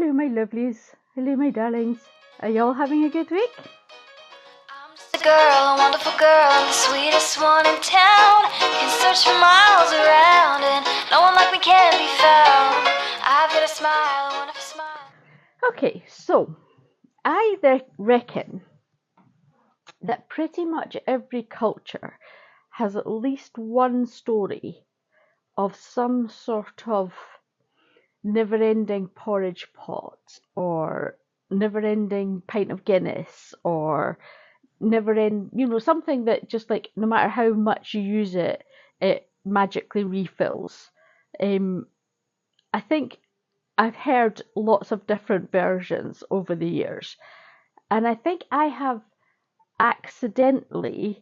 Hello my lovelies, hello my darlings. Are y'all having a good week? I'm just a girl, a wonderful girl, and the sweetest one in town. Can search for miles around, and no one like me can be found. I've got a smile, a wonderful smile. Okay, so I reckon that pretty much every culture has at least one story of some sort of never-ending porridge pot, or never-ending pint of Guinness, or never-end, something that just like no matter how much you use it, it magically refills. I think I've heard lots of different versions over the years, and I think I have accidentally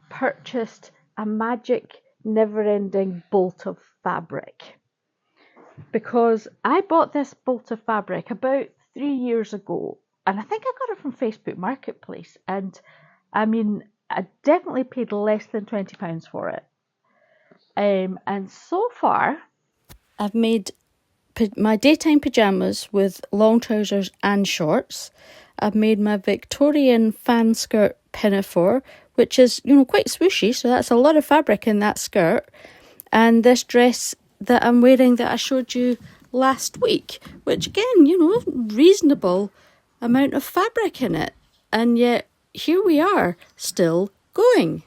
purchased a magic never-ending bolt of fabric, because I bought this bolt of fabric about 3 years ago, and I think I got it from Facebook Marketplace, and I mean I definitely paid less than £20 for it. And so far I've made my daytime pyjamas with long trousers and shorts. I've made my Victorian fan skirt pinafore, which is, quite swooshy, so that's a lot of fabric in that skirt. And this dress that I'm wearing that I showed you last week, which again, reasonable amount of fabric in it. And yet here we are, still going.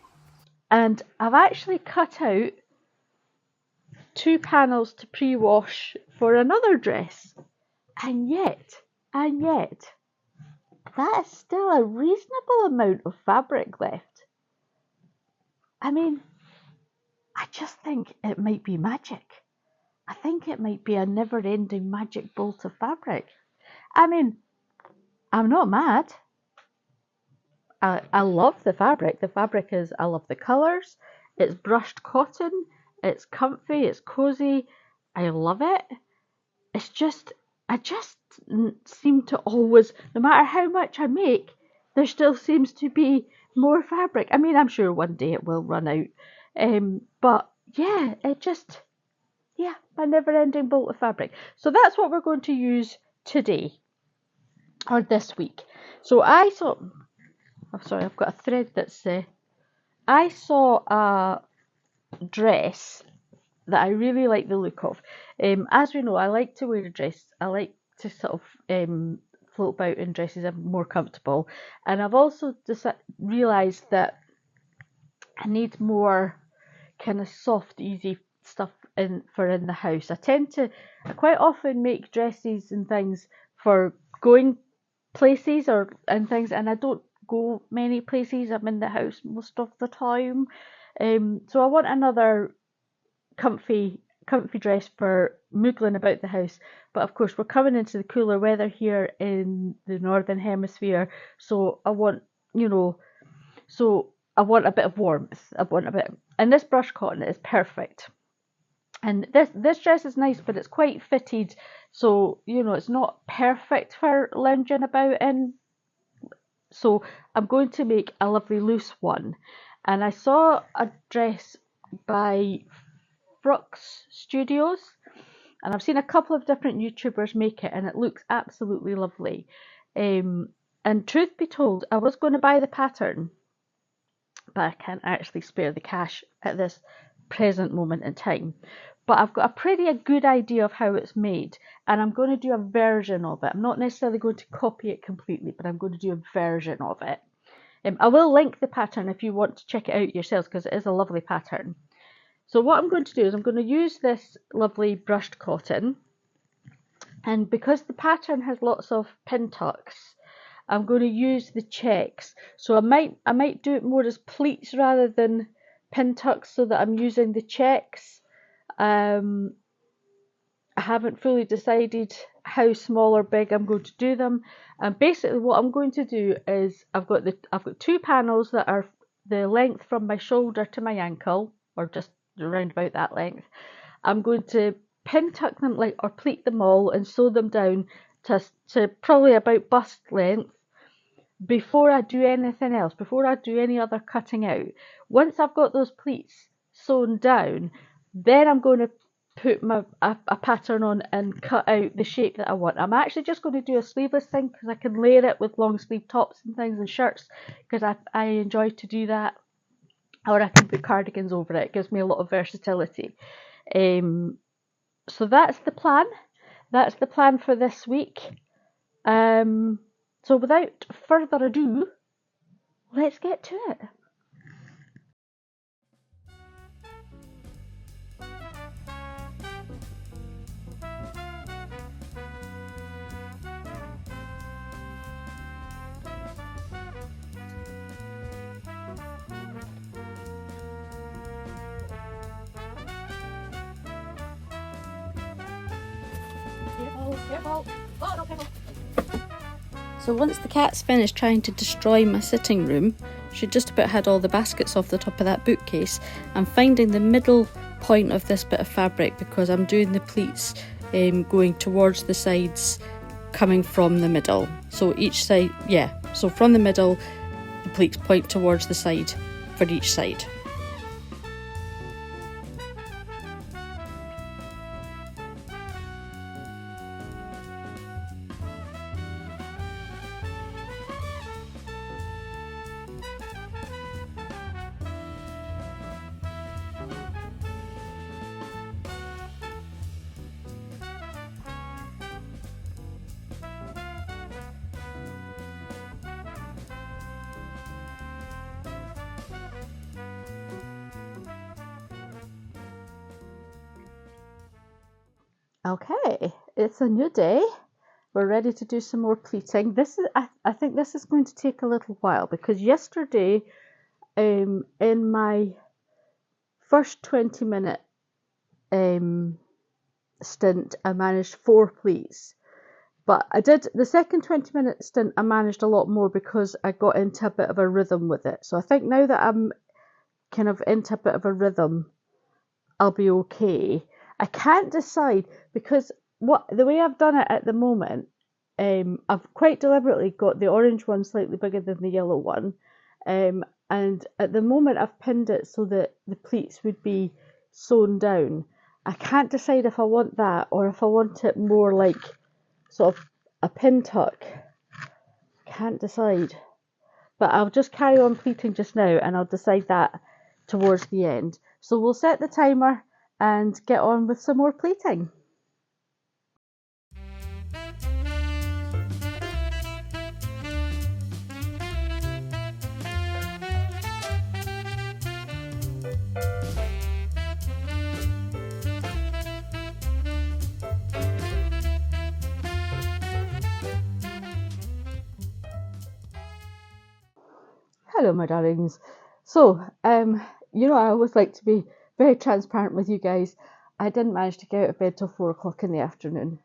And I've actually cut out 2 panels to pre-wash for another dress, and yet that is still a reasonable amount of fabric left. I mean, I just think it might be magic. I think it might be a never-ending magic bolt of fabric. I mean, I'm not mad. I love the fabric. I love the colours. It's brushed cotton. It's comfy. It's cozy. I love it. It's just, I just seem to always, no matter how much I make, there still seems to be more fabric. I mean, I'm sure one day it will run out. But yeah, a never-ending bolt of fabric. So that's what we're going to use today, or this week. So I've got a thread that's, I saw a dress that I really like the look of. As we know, I like to wear a dress. I like to sort of float about in dresses. I'm more comfortable. And I've also realised that I need more kind of soft, easy stuff in the house. I quite often make dresses and things for going places and things, and I don't go many places. I'm in the house most of the time. So I want another comfy dress for moogling about the house. But of course, we're coming into the cooler weather here in the northern hemisphere, so I want a bit of warmth. And this brush cotton is perfect. And this dress is nice, but it's quite fitted, so it's not perfect for lounging about in. So I'm going to make a lovely loose one. And I saw a dress by Brooks Studios, and I've seen a couple of different YouTubers make it, and it looks absolutely lovely. And truth be told, I was going to buy the pattern, but I can't actually spare the cash at this present moment in time. But I've got a good idea of how it's made, and I'm going to do a version of it. I'm not necessarily going to copy it completely, but I'm going to do a version of it. I will link the pattern if you want to check it out yourselves, because it is a lovely pattern. So what I'm going to do is I'm going to use this lovely brushed cotton, and because the pattern has lots of pin tucks, I'm going to use the checks. So I might do it more as pleats rather than pin tucks, so that I'm using the checks. I haven't fully decided how small or big I'm going to do them. And basically what I'm going to do is I've got 2 panels that are the length from my shoulder to my ankle, or just around about that length. I'm going to pin tuck them or pleat them all and sew them down to probably about bust length before I do anything else, before I do any other cutting out. Once I've got those pleats sewn down, then I'm going to put a pattern on and cut out the shape that I want. I'm actually just going to do a sleeveless thing because I can layer it with long sleeve tops and things and shirts because I enjoy to do that. Or I can put cardigans over it. It gives me a lot of versatility. So that's the plan. That's the plan for this week. So without further ado, let's get to it. So once the cat's finished trying to destroy my sitting room, she just about had all the baskets off the top of that bookcase. I'm finding the middle point of this bit of fabric because I'm doing the pleats going towards the sides, coming from the middle. So each side, so from the middle, the pleats point towards the side for each side. Okay, it's a new day. We're ready to do some more pleating. This is, I think this is going to take a little while because yesterday, in my first 20-minute stint, I managed 4 pleats. But I did the second 20-minute stint, I managed a lot more because I got into a bit of a rhythm with it. So I think now that I'm kind of into a bit of a rhythm, I'll be okay. I can't decide because the way I've done it at the moment, I've quite deliberately got the orange one slightly bigger than the yellow one, and at the moment I've pinned it so that the pleats would be sewn down. I can't decide if I want that or if I want it more like sort of a pin tuck. Can't decide, but I'll just carry on pleating just now and I'll decide that towards the end. So we'll set the timer and get on with some more pleating. Hello, my darlings. So, I always like to be very transparent with you guys. I didn't manage to get out of bed till 4 o'clock in the afternoon.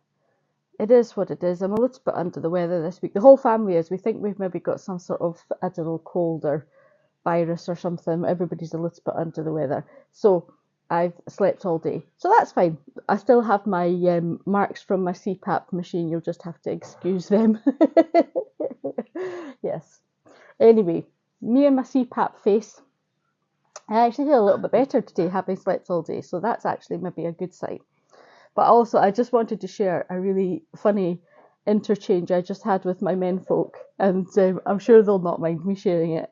It is what it is. I'm a little bit under the weather this week. The whole family is. We think we've maybe got some sort of, I don't know, cold or virus or something. Everybody's a little bit under the weather. So I've slept all day. So that's fine. I still have my marks from my CPAP machine. You'll just have to excuse them. Yes. Anyway, me and my CPAP face. I actually feel a little bit better today having slept all day. So that's actually maybe a good sign. But also, I just wanted to share a really funny interchange I just had with my menfolk, and I'm sure they'll not mind me sharing it.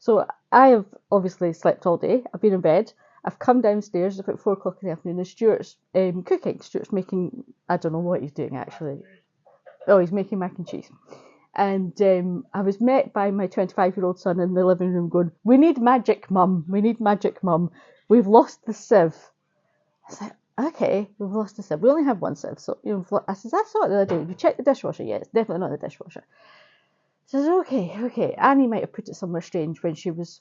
So I have obviously slept all day. I've been in bed. I've come downstairs about 4 o'clock in the afternoon, and Stuart's cooking. Stuart's making, I don't know what he's doing actually. Oh, he's making mac and cheese. And I was met by my 25-year-old son in the living room going, "We need magic, Mum. We need magic, Mum. We've lost the sieve." I was like, "Okay, we've lost the sieve. We only have one sieve." So, I said, "I saw it the other day. Have you checked the dishwasher?" "Yeah, it's definitely not the dishwasher." I said, okay. Annie might have put it somewhere strange when she was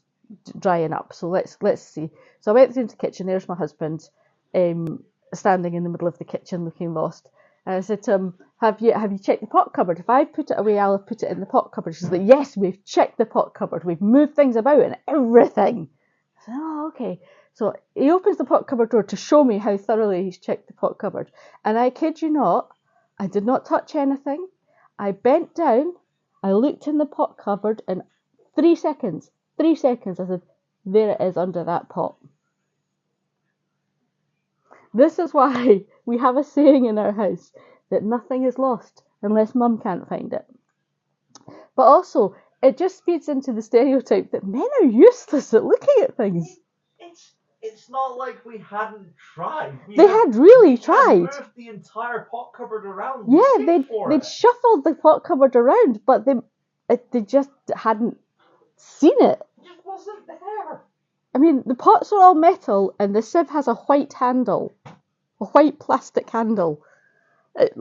drying up. So let's see. So I went into the kitchen. There's my husband, standing in the middle of the kitchen looking lost. And I said to him, have you checked the pot cupboard? If I put it away, I'll have put it in the pot cupboard. She's like, "Yes, we've checked the pot cupboard. We've moved things about and everything." I said, "Oh, okay." So he opens the pot cupboard door to show me how thoroughly he's checked the pot cupboard. And I kid you not, I did not touch anything. I bent down, I looked in the pot cupboard, and 3 seconds, I said, "There it is under that pot." This is why we have a saying in our house that nothing is lost unless Mum can't find it. But also, it just feeds into the stereotype that men are useless at looking at things. It's not like we hadn't tried. They had really tried. Had moved the entire pot cupboard around. Yeah, they'd shuffled the pot cupboard around, but they just hadn't seen it. It just wasn't there. I mean, the pots are all metal, and the sieve has a white handle, a white plastic handle. It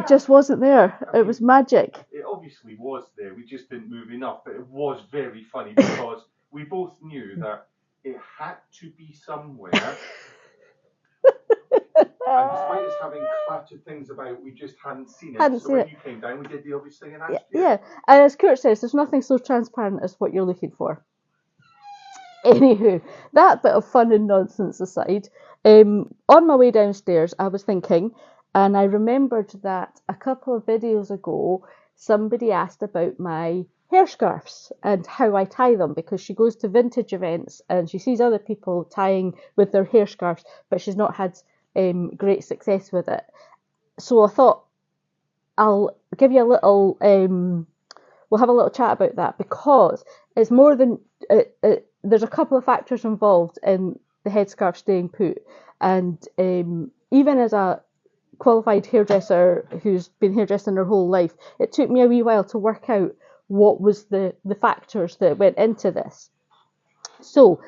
just wasn't there. It was magic. It obviously was there. We just didn't move enough. But it was very funny because we both knew that it had to be somewhere. And despite us having clattered things about, we just hadn't seen it. So when you came down, we did the obvious thing and asked you. Yeah, and as Kurt says, there's nothing so transparent as what you're looking for. Anywho, that bit of fun and nonsense aside, on my way downstairs, I was thinking, and I remembered that a couple of videos ago, somebody asked about my hair scarves and how I tie them, because she goes to vintage events and she sees other people tying with their hair scarves, but she's not had great success with it. So I thought I'll give you a little, we'll have a little chat about that, because it's more than, there's a couple of factors involved in the headscarf staying put. And even as a qualified hairdresser who's been hairdressing her whole life, it took me a wee while to work out what was the factors that went into this. So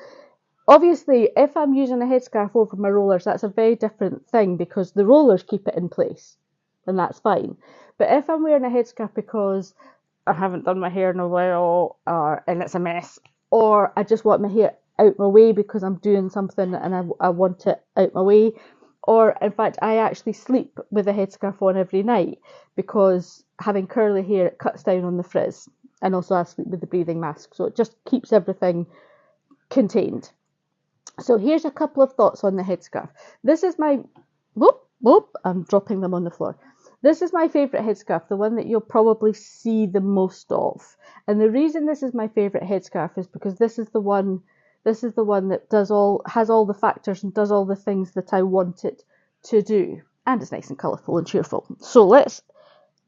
obviously, if I'm using a headscarf over my rollers, that's a very different thing, because the rollers keep it in place, and that's fine. But if I'm wearing a headscarf because I haven't done my hair in a while, and it's a mess, or I just want my hair out my way because I'm doing something and I want it out my way, or in fact I actually sleep with a headscarf on every night because having curly hair, it cuts down on the frizz, and also I sleep with the breathing mask, so it just keeps everything contained. So here's a couple of thoughts on the headscarf. This is my, I'm dropping them on the floor. This is my favourite headscarf, the one that you'll probably see the most of. And the reason this is my favourite headscarf is because this is the one that has all the factors and does all the things that I want it to do. And it's nice and colourful and cheerful. So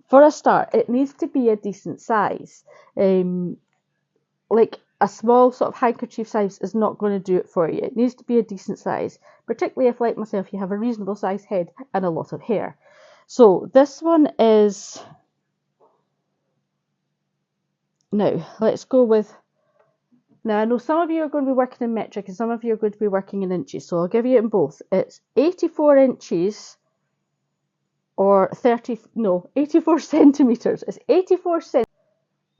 for a start, it needs to be a decent size. Like a small sort of handkerchief size is not going to do it for you. It needs to be a decent size, particularly if, like myself, you have a reasonable size head and a lot of hair. So this one is, now let's go with, now I know some of you are going to be working in metric and some of you are going to be working in inches, so I'll give you it in both. It's 84 inches or 84 centimetres. It's 84 centimetres,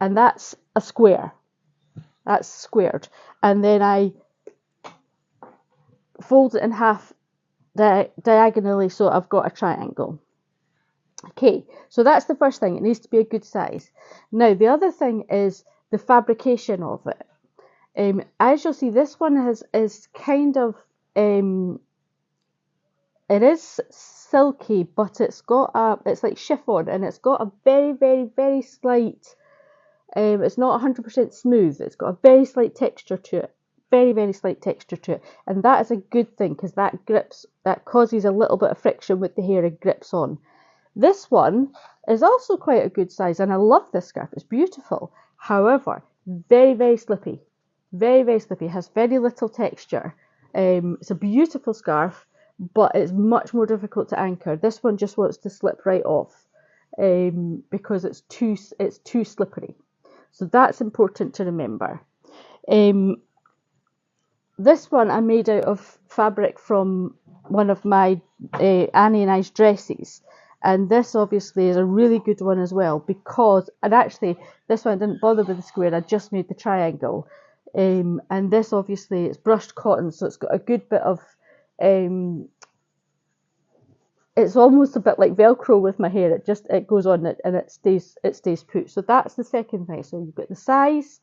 and that's a square. That's squared. And then I fold it in half diagonally, so I've got a triangle. Okay, so that's the first thing. It needs to be a good size. Now, the other thing is the fabrication of it. As you'll see, this one is kind of, it is silky, but it's like chiffon, and it's got a very, very, very slight, it's not 100% smooth. It's got a very slight texture to it. Very, very slight texture to it. And that is a good thing, because that causes a little bit of friction with the hair and grips on. This one is also quite a good size, and I love this scarf. It's beautiful. However, very, very slippy. Very, very slippy. It has very little texture. It's a beautiful scarf, but it's much more difficult to anchor. This one just wants to slip right off because it's too slippery. So that's important to remember. This one I made out of fabric from one of my Annie and I's dresses. And this obviously is a really good one as well, because, and actually this one I didn't bother with the square, I just made the triangle. And this obviously is brushed cotton, so it's got a good bit of, it's almost a bit like Velcro with my hair. It goes on it and it stays put. So that's the second thing. So you've got the size,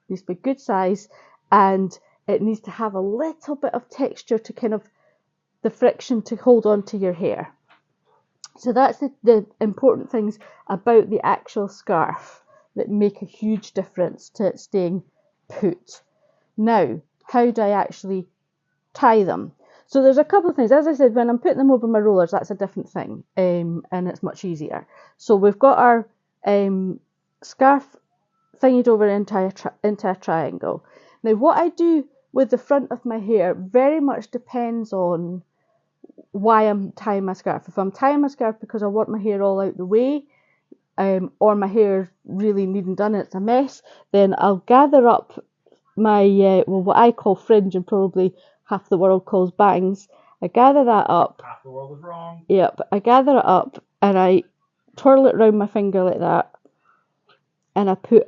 it needs to be good size, and it needs to have a little bit of texture to kind of, the friction to hold on to your hair. So that's the important things about the actual scarf that make a huge difference to it staying put. Now, how do I actually tie them. So there's a couple of things. As I said, when I'm putting them over my rollers, that's a different thing, and it's much easier. So we've got our scarf thingied over into a triangle. Now what I do with the front of my hair very much depends on why I'm tying my scarf. If I'm tying my scarf because I want my hair all out the way, or my hair really needing done, it's a mess, then I'll gather up my, what I call fringe and probably half the world calls bangs. I gather that up. Half the world is wrong. Yep, I gather it up and I twirl it round my finger like that, and I put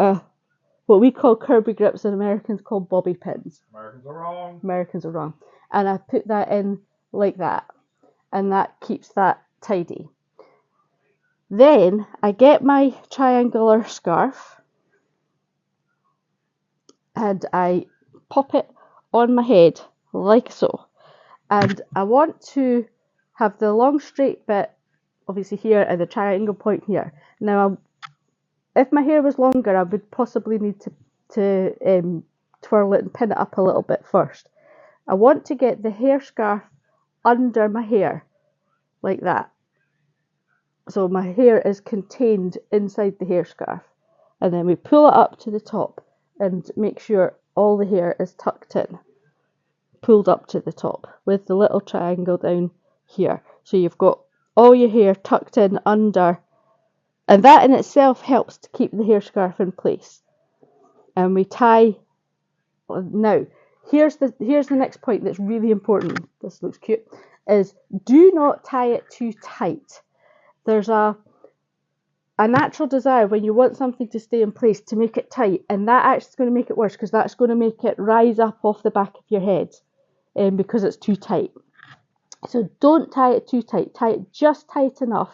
what we call Kirby grips and Americans call bobby pins. Americans are wrong. Americans are wrong. And I put that in like that, and that keeps that tidy. Then I get my triangular scarf and I pop it on my head like so. And I want to have the long straight bit obviously here and the triangle point here. Now, if my hair was longer, I would possibly need to twirl it and pin it up a little bit first. I want to get the hair scarf under my hair like that. So my hair is contained inside the hair scarf. And then we pull it up to the top and make sure all the hair is tucked in, pulled up to the top with the little triangle down here. So you've got all your hair tucked in under, and that in itself helps to keep the hair scarf in place. And we tie. Now, here's the next point that's really important. This looks cute. Is do not tie it too tight. There's a natural desire when you want something to stay in place to make it tight, and that actually is going to make it worse because that's going to make it rise up off the back of your head, because it's too tight. So don't tie it too tight. Tie it just tight enough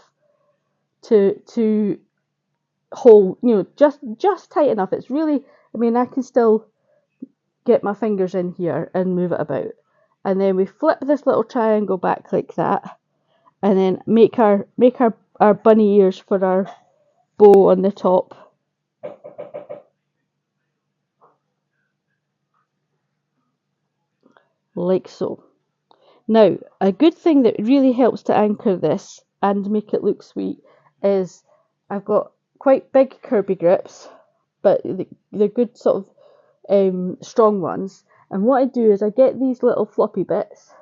to hold, just tight enough. It's really, I can still get my fingers in here and move it about. And then we flip this little triangle back like that, and then make our bunny ears for our bow on the top. Like so. Now, a good thing that really helps to anchor this and make it look sweet is I've got quite big Kirby grips, but they're good sort of strong ones. And what I do is I get these little floppy bits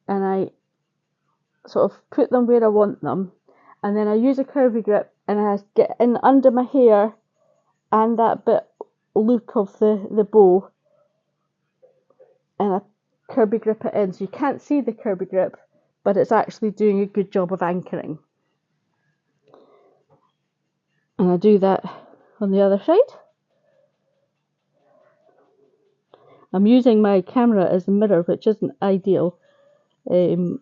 and I sort of put them where I want them, and then I use a Kirby grip and I get in under my hair and that bit loop of the bow, and I Kirby grip it in. So you can't see the Kirby grip, but it's actually doing a good job of anchoring. And I do that on the other side. I'm using my camera as a mirror, which isn't ideal. There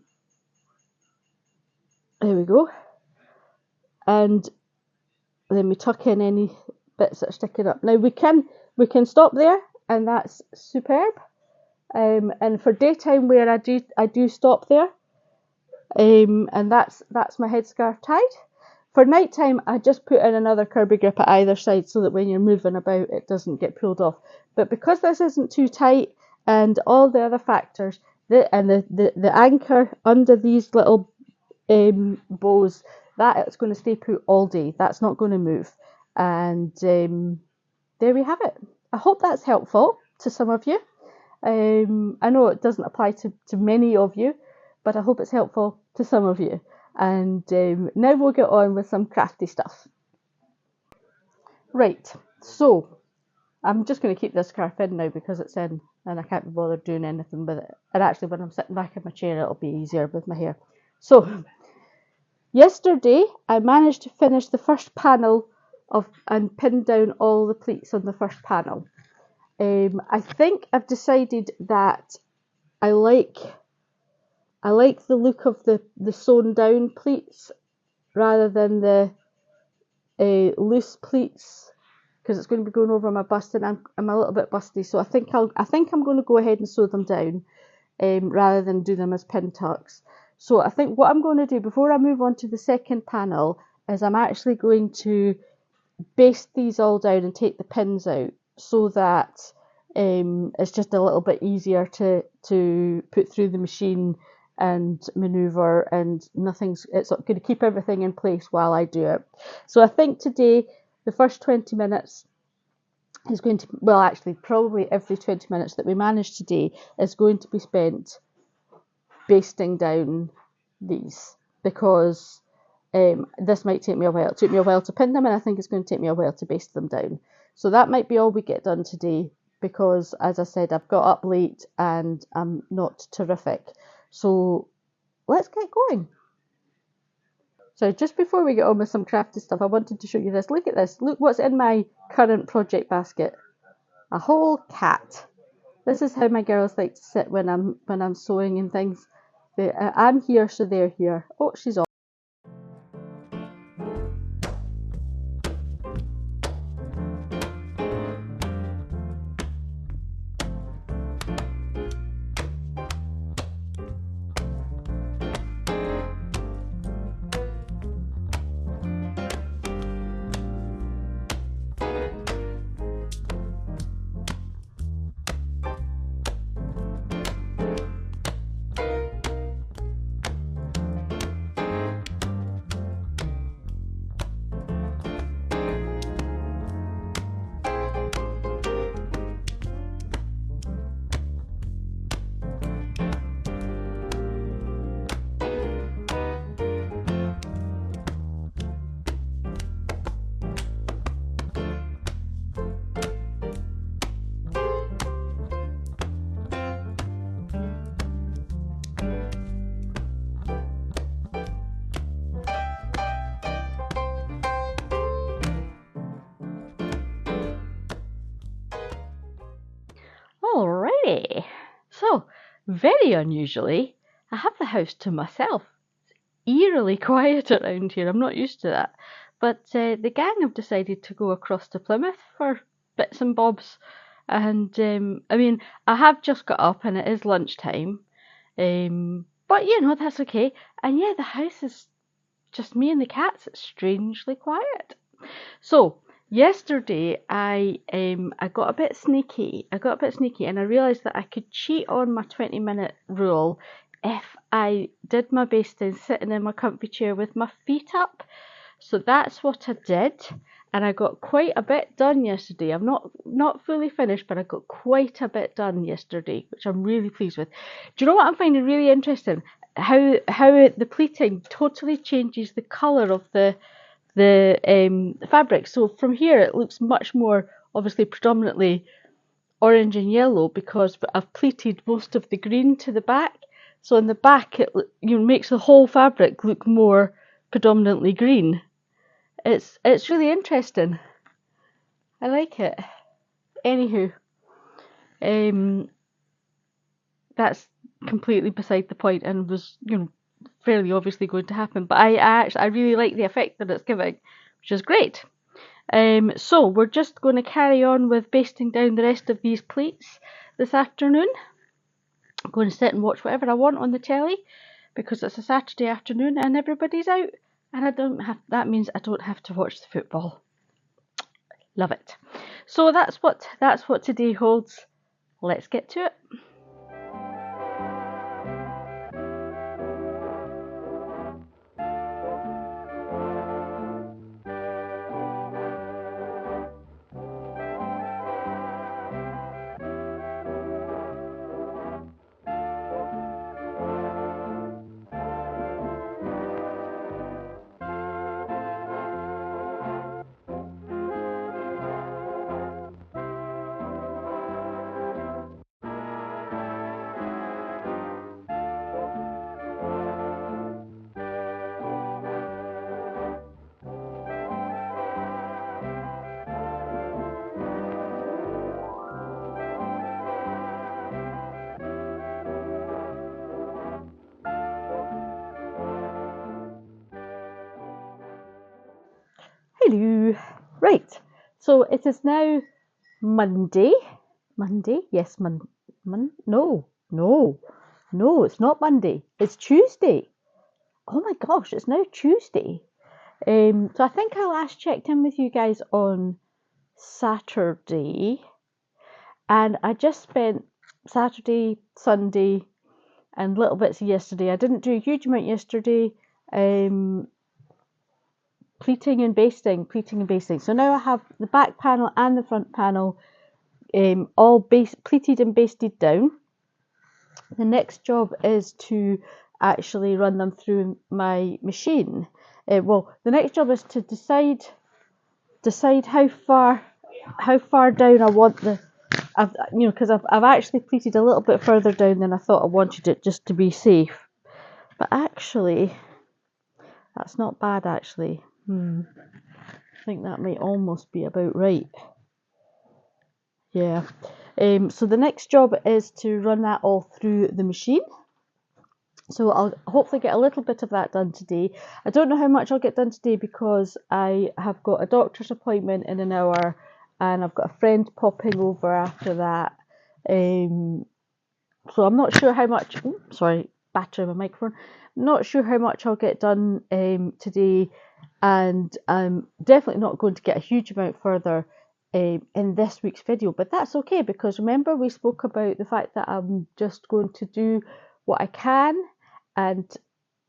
we go. And then we tuck in any bits that are sticking up. Now we can stop there, and that's superb. And for daytime wear, I do stop there. And that's my headscarf tied. For nighttime, I just put in another Kirby grip at either side so that when you're moving about, it doesn't get pulled off. But because this isn't too tight, and all the other factors, the anchor under these little bows, that it's going to stay put all day. That's not going to move. And there we have it. I hope that's helpful to some of you. I know it doesn't apply to many of you, but I hope it's helpful to some of you. And now we'll get on with some crafty stuff. Right, so I'm just going to keep this scarf in now because it's in and I can't be bothered doing anything with it. And actually when I'm sitting back in my chair, it'll be easier with my hair. So yesterday I managed to finish the first panel and pin down all the pleats on the first panel. I think I've decided that I like the look of the sewn down pleats rather than the loose pleats, because it's going to be going over my bust and I'm a little bit busty, so I think I'm going to go ahead and sew them down rather than do them as pin tucks. So I think what I'm going to do before I move on to the second panel is I'm actually going to baste these all down and take the pins out so that It's just a little bit easier to put through the machine and maneuver, and it's going to keep everything in place while I do it. So I think today the first 20 minutes is going to, well, actually probably every 20 minutes that we manage today is going to be spent basting down these, because this might take me a while. It took me a while to pin them, and I think it's going to take me a while to baste them down. So that might be all we get done today, because as I said, I've got up late and I'm not terrific. So let's get going. So just before we get on with some crafty stuff, I wanted to show you this. Look at this. Look what's in my current project basket. A whole cat. This is how my girls like to sit when I'm sewing and things. I'm here, so they're here. Oh, she's off. Alrighty. So, very unusually, I have the house to myself. Eerily quiet around here. I'm not used to that. But the gang have decided to go across to Plymouth for bits and bobs. And I mean, I have just got up and it is lunchtime. But you know, that's okay. And yeah, the house is just me and the cats. It's strangely quiet. So yesterday I got a bit sneaky. And I realised that I could cheat on my 20-minute rule if I did my basting sitting in my comfy chair with my feet up. So that's what I did, and I got quite a bit done yesterday. I'm not fully finished, but I got quite a bit done yesterday, which I'm really pleased with. Do you know what I'm finding really interesting? How the pleating totally changes the colour of the fabric. So from here it looks much more obviously predominantly orange and yellow, because I've pleated most of the green to the back. So in the back it makes the whole fabric look more predominantly green. It's really interesting. I like it. Anywho, that's completely beside the point and was fairly obviously going to happen. But I really like the effect that it's giving, which is great. So we're just going to carry on with basting down the rest of these pleats this afternoon. I'm going to sit and watch whatever I want on the telly, because it's a Saturday afternoon and everybody's out, and that means I don't have to watch the football. Love it. So that's what today holds. Let's get to it. Hello. Right. So it is now Monday. Monday? Yes, no, it's not Monday. It's Tuesday. Oh my gosh, it's now Tuesday. So I think I last checked in with you guys on Saturday, And I just spent Saturday, Sunday, and little bits of yesterday. I didn't do a huge amount yesterday. Pleating and basting. So now I have the back panel and the front panel all pleated and basted down. The next job is to actually run them through my machine. Well, the next job is to decide how far down I want because I've actually pleated a little bit further down than I thought I wanted it, just to be safe. But actually, that's not bad actually. I think that might almost be about right. Yeah. So the next job is to run that all through the machine. So I'll hopefully get a little bit of that done today. I don't know how much I'll get done today because I have got a doctor's appointment in an hour and I've got a friend popping over after that. So I'm not sure how much, battery on my microphone. I'm not sure how much I'll get done today, and I'm definitely not going to get a huge amount further in this week's video, but that's okay because remember we spoke about the fact that I'm just going to do what I can and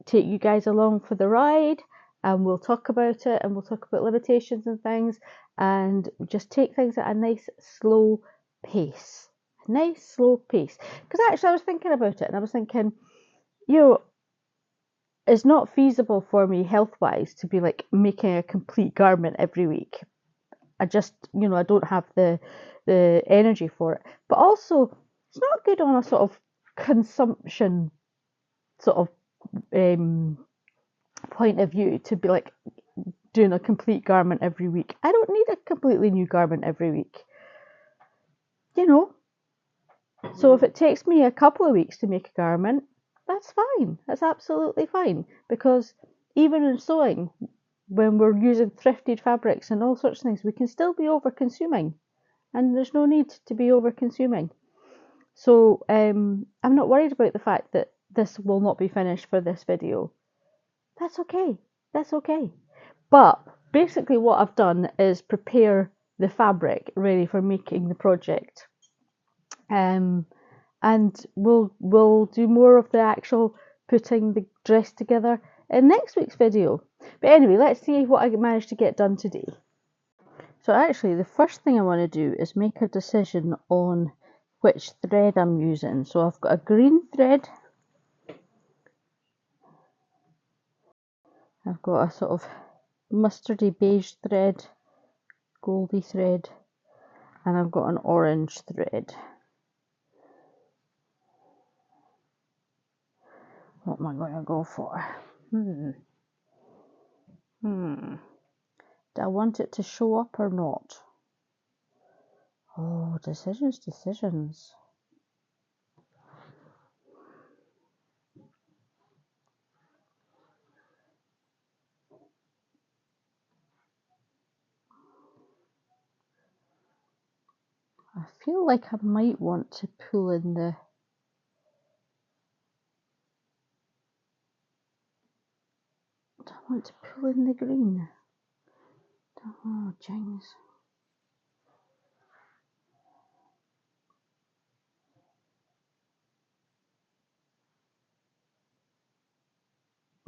take you guys along for the ride, and we'll talk about it and we'll talk about limitations and things and just take things at a nice slow pace. Because actually I was thinking about it and I was thinking, it's not feasible for me health wise to be like making a complete garment every week. I just, I don't have the energy for it. But also, it's not good on a sort of consumption sort of point of view to be like doing a complete garment every week. I don't need a completely new garment every week. So if it takes me a couple of weeks to make a garment, that's fine. That's absolutely fine. Because even in sewing, when we're using thrifted fabrics and all sorts of things, we can still be over consuming. And there's no need to be over consuming. So I'm not worried about the fact that this will not be finished for this video. That's okay. But basically what I've done is prepare the fabric ready for making the project. And we'll do more of the actual putting the dress together in next week's video. But anyway, let's see what I managed to get done today. So actually the first thing I want to do is make a decision on which thread I'm using. So I've got a green thread, I've got a sort of mustardy beige thread, goldy thread, and I've got an orange thread. What am I going to go for? Do I want it to show up or not? Oh, decisions. I feel like I might want to pull in the... Do I want to pull in the green? Oh, jings.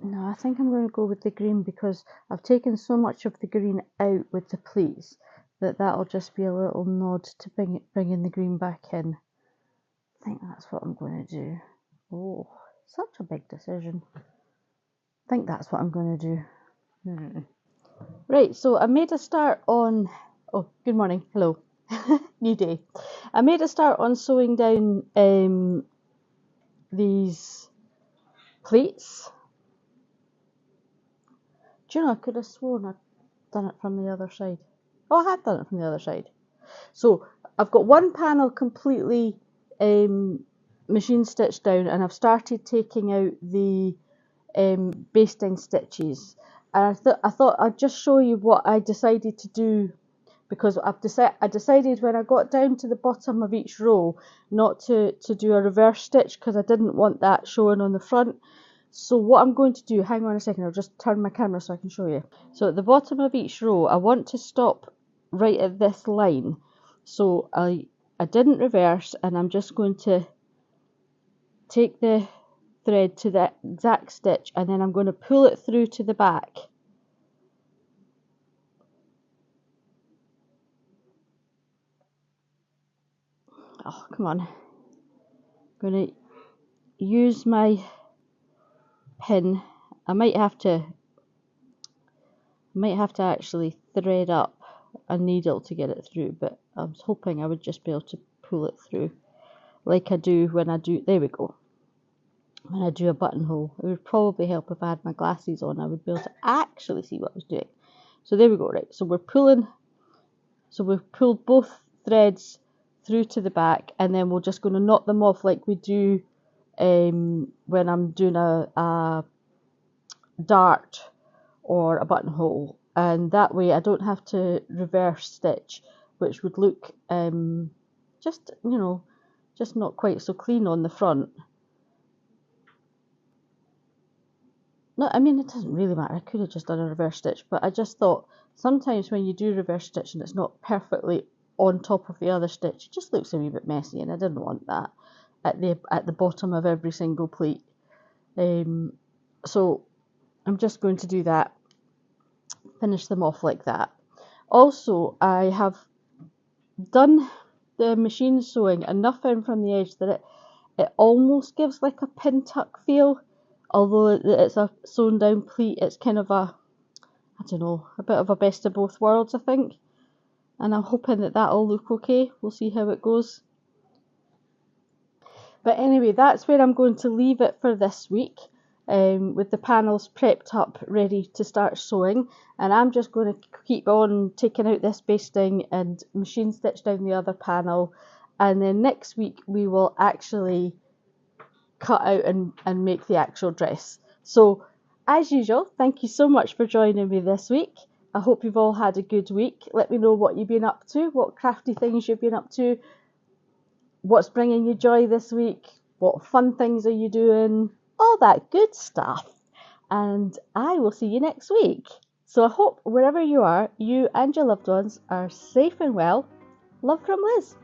No, I think I'm going to go with the green because I've taken so much of the green out with the pleats that that'll just be a little nod to bringing the green back in. I think that's what I'm going to do. Oh, such a big decision. I think that's what I'm going to do. Right, so I made a start on... Oh, good morning. Hello. New day. I made a start on sewing down these pleats. Do you know, I could have sworn I'd done it from the other side. Oh, I had done it from the other side. So I've got one panel completely machine stitched down, and I've started taking out the basting stitches. And I thought I'd just show you what I decided to do, because I decided when I got down to the bottom of each row not to do a reverse stitch because I didn't want that showing on the front. So what I'm going to do, hang on a second, I'll just turn my camera so I can show you. So at the bottom of each row, I want to stop right at this line. So I I didn't reverse, and I'm just going to take the thread to the exact stitch, and then I'm going to pull it through to the back. Oh, come on. I'm going to use my pin. I might have to actually thread up a needle to get it through, but I was hoping I would just be able to pull it through like I do when I do, there we go, when I do a buttonhole. It would probably help if I had my glasses on. I would be able to actually see what I was doing. So there we go, right, so we've pulled both threads through to the back, and then we're just going to knot them off like we do when I'm doing a dart or a buttonhole, and that way I don't have to reverse stitch, which would look just, you know, just not quite so clean on the front. No, I mean, it doesn't really matter. I could have just done a reverse stitch, but I just thought sometimes when you do reverse stitch and it's not perfectly on top of the other stitch, it just looks a wee bit messy, and I didn't want that at the bottom of every single pleat. So I'm just going to do that, finish them off like that. Also, I have done the machine sewing enough in from the edge that it almost gives like a pin tuck feel, although it's a sewn down pleat. It's kind of a, I don't know, a bit of a best of both worlds, I think, and I'm hoping that that'll look okay. We'll see how it goes. But anyway, that's where I'm going to leave it for this week, with the panels prepped up, ready to start sewing. And I'm just going to keep on taking out this basting and machine stitch down the other panel. And then next week we will actually cut out and make the actual dress. So as usual, thank you so much for joining me this week. I hope you've all had a good week. Let me know what you've been up to, what crafty things you've been up to, what's bringing you joy this week, what fun things are you doing, all that good stuff. And I will see you next week. So I hope wherever you are, you and your loved ones are safe and well. Love from Liz.